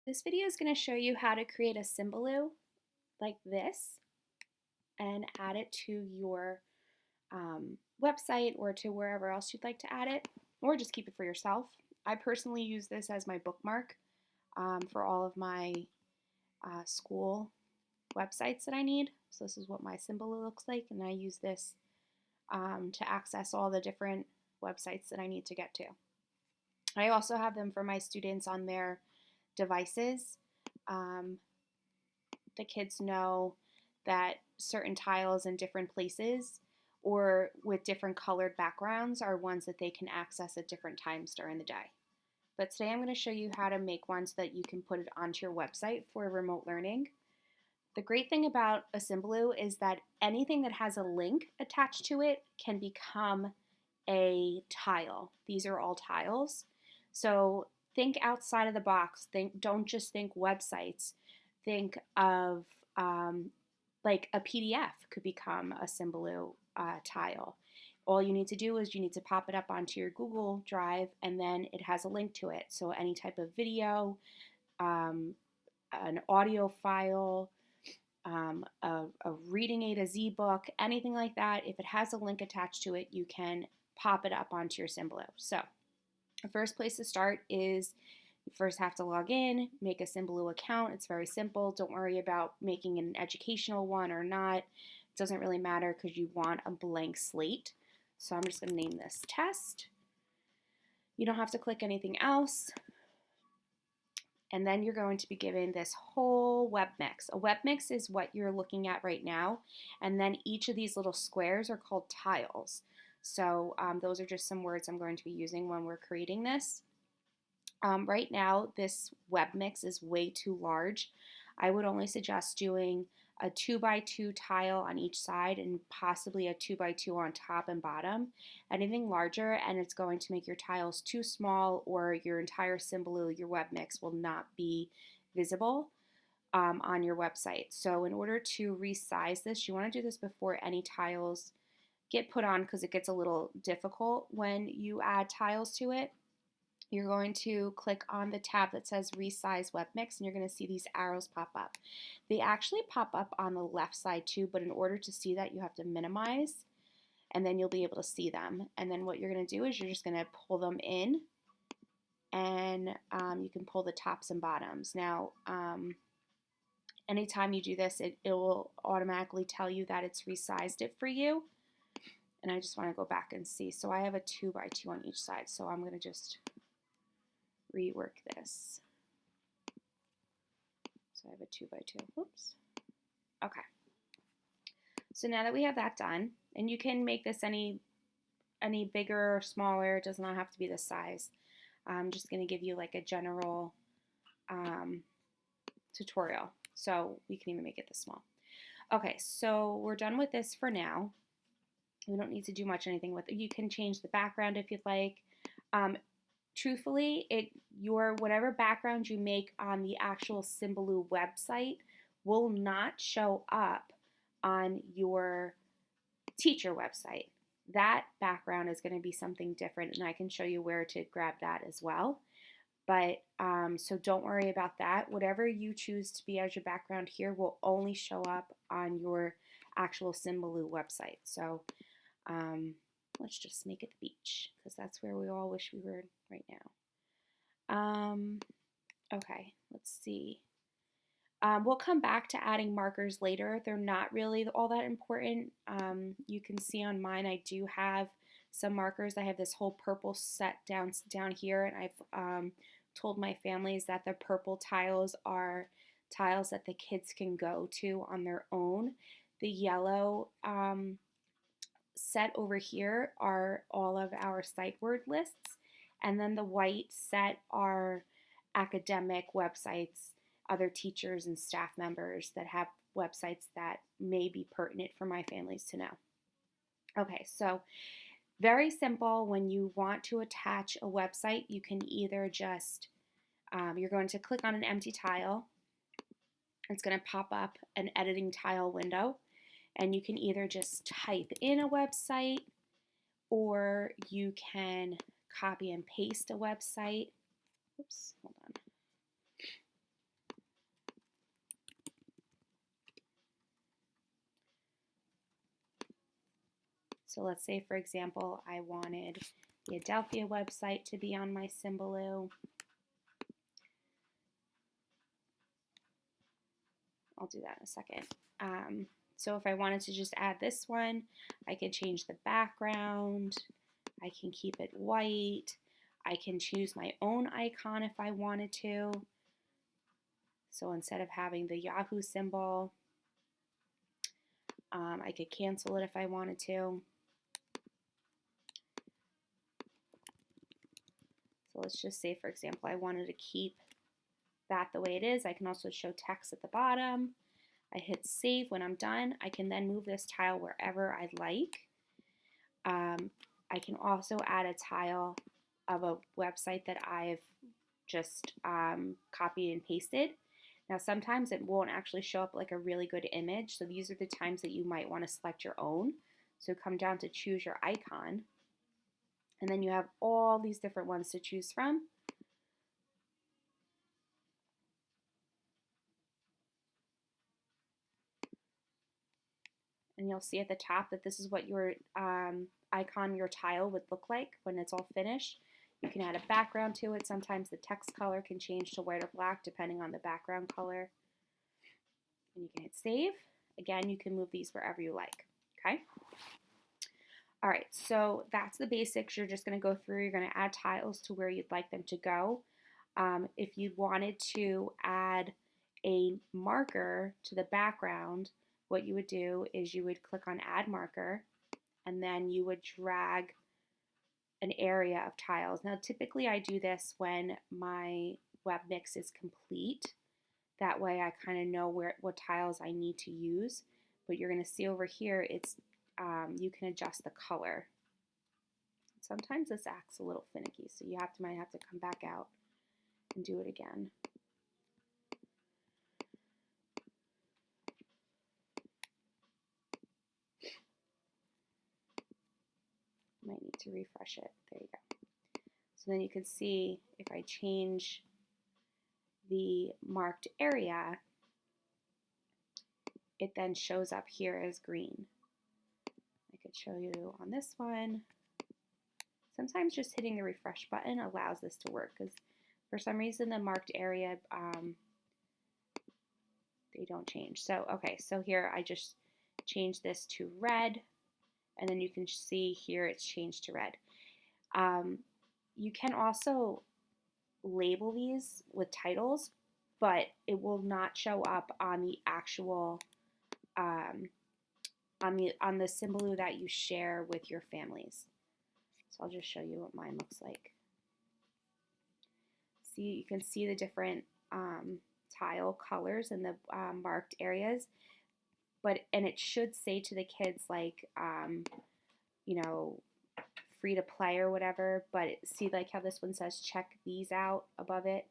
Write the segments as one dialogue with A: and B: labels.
A: This video is going to show you how to create a Symbaloo like this and add it to your website or to wherever else you'd like to add it, or just keep it for yourself. I personally use this as my bookmark for all of my school websites that I need. So this is what my Symbaloo looks like, and I use this to access all the different websites that I need to get to. I also have them for my students on their devices. Um, the kids know that certain tiles in different places or with different colored backgrounds are ones that they can access at different times during the day. But today I'm going to show you how to make one so that you can put it onto your website for remote learning. The great thing about a Symbaloo is that anything that has a link attached to it can become a tile. These are all tiles. So think outside of the box. Don't just think websites. Think of like a PDF could become a Symbaloo tile. All you need to do is you need to pop it up onto your Google Drive, and then it has a link to it. So any type of video, an audio file, a reading A to Z book, anything like that, if it has a link attached to it, you can pop it up onto your Symbaloo. So the first place to start is you first have to log in, make a Symbaloo account. It's very simple. Don't worry about making an educational one or not. It doesn't really matter because you want a blank slate. So I'm just going to name this test. You don't have to click anything else. And then you're going to be given this whole web mix. A web mix is what you're looking at right now. And then each of these little squares are called tiles. So those are just some words I'm going to be using when we're creating this. Right now, this web mix is way too large. I would only suggest doing a 2x2 tile on each side and possibly a 2x2 on top and bottom. Anything larger and it's going to make your tiles too small, or your entire Symbaloo, your web mix, will not be visible on your website. So in order to resize this, you want to do this before any tiles get put on, because it gets a little difficult when you add tiles to it. You're going to click on the tab that says Resize Webmix, and you're going to see these arrows pop up. They actually pop up on the left side too, but in order to see that, you have to minimize, and then you'll be able to see them. And then what you're going to do is you're just going to pull them in, and you can pull the tops and bottoms. Now, anytime you do this, it will automatically tell you that it's resized it for you. And I just want to go back and see. So I have a 2x2 on each side, so I'm going to just rework this. So I have a 2x2. Whoops. Okay. So now that we have that done, and you can make this any bigger or smaller, it does not have to be this size. I'm just going to give you like a general tutorial. So we can even make it this small. Okay, so we're done with this for now. We don't need to do much anything with it. You can change the background if you'd like. Truthfully, your whatever background you make on the actual Symbaloo website will not show up on your teacher website. That background is going to be something different, and I can show you where to grab that as well. But so don't worry about that. Whatever you choose to be as your background here will only show up on your actual Symbaloo website. So let's just make it the beach, because that's where we all wish we were right now. Okay, let's see. We'll come back to adding markers later. They're not really all that important. You can see on mine I do have some markers. I have this whole purple set down here, and I've told my families that the purple tiles are tiles that the kids can go to on their own. The yellow set over here are all of our sight word lists, and then the white set are academic websites, other teachers and staff members that have websites that may be pertinent for my families to know. Okay, so very simple. When you want to attach a website, you can either just, you're going to click on an empty tile. It's going to pop up an editing tile window, and you can either just type in a website, or you can copy and paste a website. Oops, hold on. So let's say, for example, I wanted the Adelphia website to be on my Symbaloo. I'll do that in a second. So if I wanted to just add this one, I can change the background. I can keep it white. I can choose my own icon if I wanted to. So instead of having the Yahoo symbol, I could cancel it if I wanted to. So let's just say, for example, I wanted to keep that the way it is. I can also show text at the bottom. I hit save when I'm done. I can then move this tile wherever I like. I can also add a tile of a website that I've just copied and pasted. Now sometimes it won't actually show up like a really good image, so these are the times that you might want to select your own. So come down to choose your icon, and then you have all these different ones to choose from. And you'll see at the top that this is what your icon, your tile would look like when it's all finished. You can add a background to it. Sometimes the text color can change to white or black depending on the background color. And you can hit save. Again, you can move these wherever you like, okay? All right, so that's the basics. You're just gonna go through, you're gonna add tiles to where you'd like them to go. If you wanted to add a marker to the background, what you would do is you would click on add marker, and then you would drag an area of tiles. Now typically I do this when my Webmix is complete. That way I kind of know what tiles I need to use. But you're going to see over here, it's you can adjust the color. Sometimes this acts a little finicky, so you might have to come back out and do it again. Might need to refresh it. There you go. So then you can see if I change the marked area, it then shows up here as green. I could show you on this one. Sometimes just hitting the refresh button allows this to work because for some reason the marked area, they don't change. So, okay, so here I just changed this to red, and then you can see here it's changed to red. You can also label these with titles, but it will not show up on the actual on the Symbaloo that you share with your families. So I'll just show you what mine looks like. See, you can see the different tile colors in the marked areas, and it should say to the kids like you know, free to play or whatever, but see like how this one says check these out above it,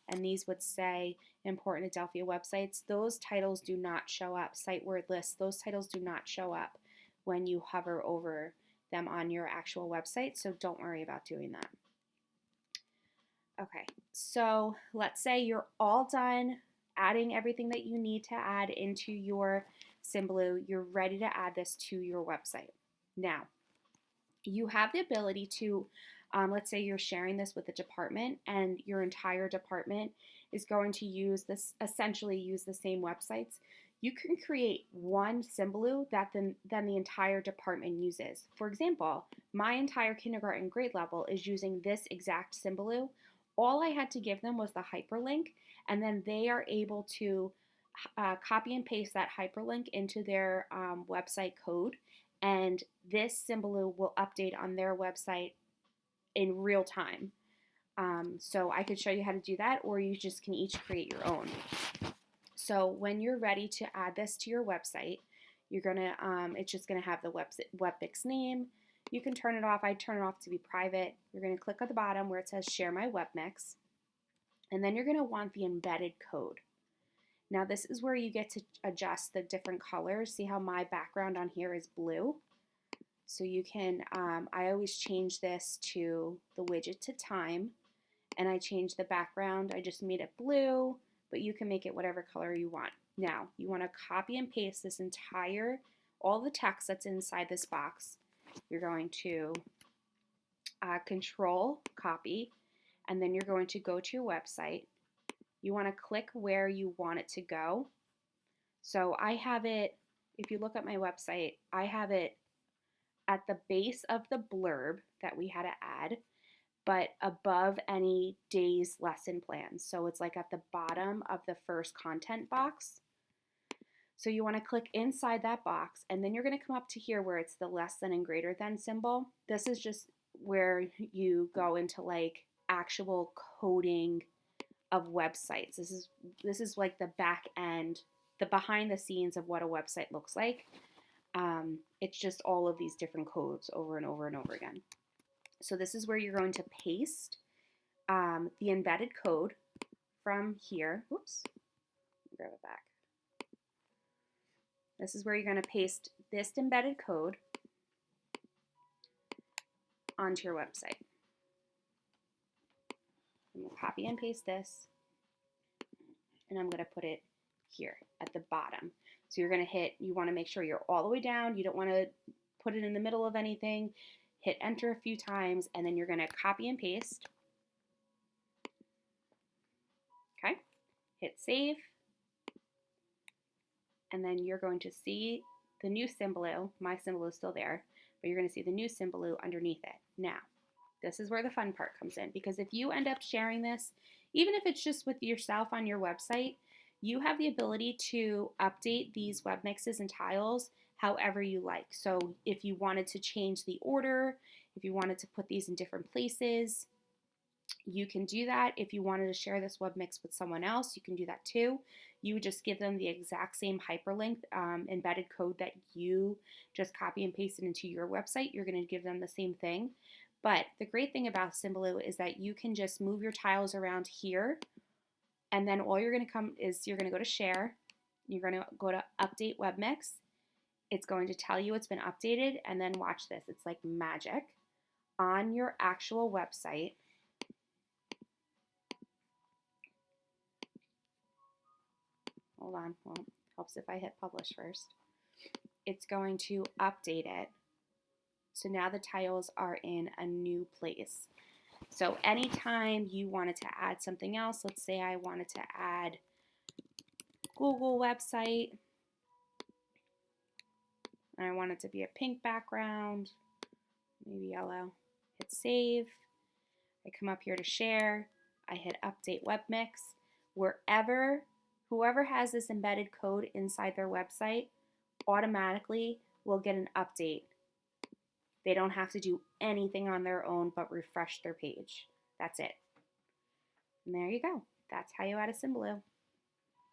A: and these would say important Adelphia websites. Those titles do not show up. Site word lists, those titles do not show up when you hover over them on your actual website, so don't worry about doing that. Okay, so let's say you're all done adding everything that you need to add into your Symbaloo. You're ready to add this to your website. Now, you have the ability to, let's say you're sharing this with a department and your entire department is going to essentially use the same websites. You can create one Symbaloo that then the entire department uses. For example, my entire kindergarten grade level is using this exact Symbaloo. All I had to give them was the hyperlink, and then they are able to copy and paste that hyperlink into their website code, and this Symbaloo will update on their website in real time. So I could show you how to do that, or you just can each create your own. So when you're ready to add this to your website, you're gonna it's just gonna have the Webmix name. You can turn it off. I turn it off to be private. You're gonna click at the bottom where it says Share My Webmix, and then you're gonna want the embedded code. Now this is where you get to adjust the different colors. See how my background on here is blue? So you can, I always change this to the widget to time, and I change the background. I just made it blue, but you can make it whatever color you want. Now, you want to copy and paste this all the text that's inside this box. You're going to control copy, and then you're going to go to your website. You want to click where you want it to go. So I have it, if you look at my website, I have it at the base of the blurb that we had to add, but above any day's lesson plans. So it's like at the bottom of the first content box. So you want to click inside that box, and then you're going to come up to here where it's the less than and greater than symbol. This is just where you go into like actual coding of websites. This is like the back end, the behind the scenes of what a website looks like. It's just all of these different codes over and over and over again. So this is where you're going to paste the embedded code from here. Oops, grab it back. This is where you're going to paste this embedded code onto your website. I'm going to copy and paste this, and I'm going to put it here at the bottom. So you're going to hit, you want to make sure you're all the way down. You don't want to put it in the middle of anything. Hit enter a few times, and then you're going to copy and paste. Okay, hit save. And then you're going to see the new Symbaloo. My Symbaloo is still there, but you're going to see the new Symbaloo underneath it. Now, this is where the fun part comes in, because if you end up sharing this, even if it's just with yourself on your website, you have the ability to update these web mixes and tiles however you like. So if you wanted to change the order, if you wanted to put these in different places, you can do that. If you wanted to share this web mix with someone else, you can do that too. You would just give them the exact same hyperlink embedded code that you just copy and pasted into your website. You're going to give them the same thing. But the great thing about Symbaloo is that you can just move your tiles around here, and then all you're going to come is you're going to go to share. You're going to go to update web mix. It's going to tell you it's been updated, and then watch this. It's like magic. On your actual website, hold on, well, helps if I hit publish first. It's going to update it. So now the tiles are in a new place. So anytime you wanted to add something else, let's say I wanted to add Google website, and I want it to be a pink background, maybe yellow, hit save. I come up here to share, I hit update web mix. Whoever has this embedded code inside their website automatically will get an update. They don't have to do anything on their own but refresh their page. That's it. And there you go. That's how you add a Symbaloo.